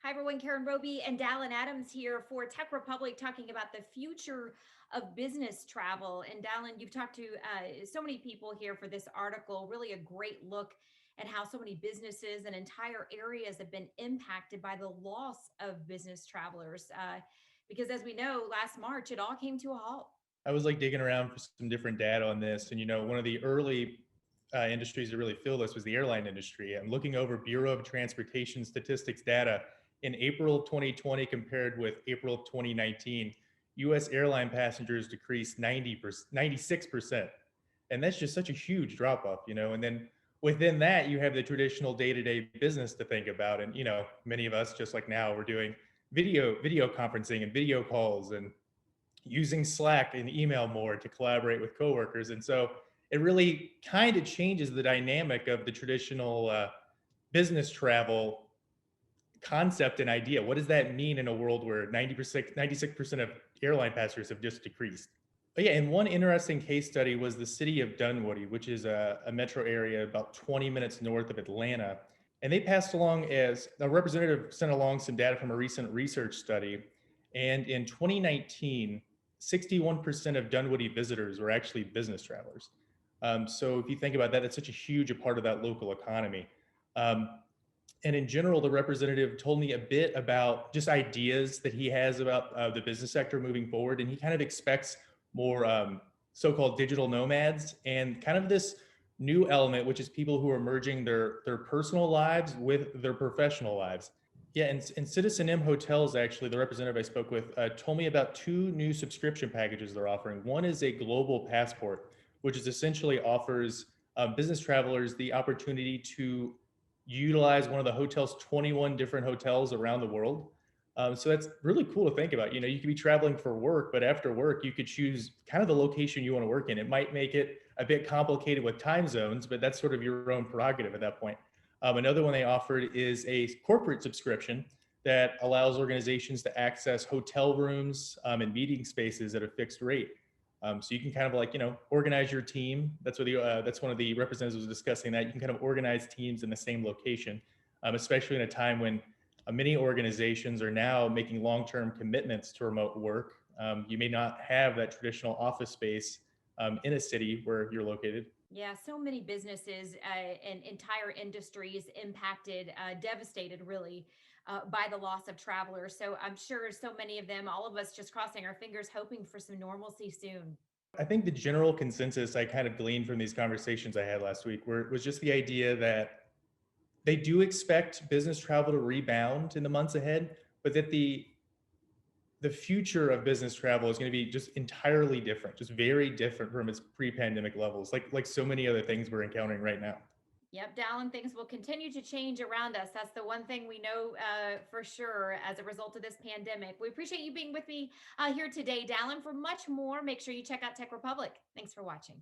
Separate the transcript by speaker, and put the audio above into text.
Speaker 1: Hi, everyone. Karen Roby and Dallin Adams here for Tech Republic, talking about the future of business travel. And Dallin, you've talked to so many people here for this article, really a great look at how so many businesses and entire areas have been impacted by the loss of business travelers. Because as we know, last March, it all came to a halt.
Speaker 2: I was like digging around for some different data on this, and one of the early industries to really feel this was the airline industry. I'm looking over Bureau of Transportation statistics data in April of 2020 compared with April of 2019. U.S. airline passengers decreased 96%, and that's just such a huge drop off, And then within that, you have the traditional day-to-day business to think about, and many of us, just like now, we're doing video conferencing and video calls and using Slack and email more to collaborate with coworkers. And so it really kind of changes the dynamic of the traditional business travel concept and idea. What does that mean in a world where 96% of airline passengers have just decreased? But yeah, and one interesting case study was the city of Dunwoody, which is a metro area about 20 minutes north of Atlanta. And they passed along, as a representative sent along some data from a recent research study. And in 2019, 61% of Dunwoody visitors were actually business travelers. So if you think about that, it's such a huge part of that local economy. Um, and in general, the representative told me a bit about just ideas that he has about the business sector moving forward. And he kind of expects more so-called digital nomads and kind of this new element, which is people who are merging their personal lives with their professional lives. Yeah, and Citizen M Hotels, actually, the representative I spoke with told me about two new subscription packages they're offering. One is a global passport, which is essentially offers business travelers the opportunity to utilize one of the hotel's 21 different hotels around the world. So that's really cool to think about. You could be traveling for work, but after work, you could choose kind of the location you want to work in. It might make it a bit complicated with time zones, but that's sort of your own prerogative at that point. Another one they offered is a corporate subscription that allows organizations to access hotel rooms and meeting spaces at a fixed rate. So you can kind of organize your team. That's one of the representatives was discussing, that you can kind of organize teams in the same location, especially in a time when many organizations are now making long-term commitments to remote work. You may not have that traditional office space in a city where you're located.
Speaker 1: Yeah, so many businesses and entire industries impacted, devastated really by the loss of travelers. So I'm sure so many of them, all of us just crossing our fingers, hoping for some normalcy soon.
Speaker 2: I think the general consensus I kind of gleaned from these conversations I had last week was just the idea that they do expect business travel to rebound in the months ahead, but that the future of business travel is going to be just entirely different, just very different from its pre-pandemic levels, like so many other things we're encountering right now.
Speaker 1: Yep, Dallin, things will continue to change around us. That's the one thing we know for sure as a result of this pandemic. We appreciate you being with me here today, Dallin. For much more, make sure you check out Tech Republic. Thanks for watching.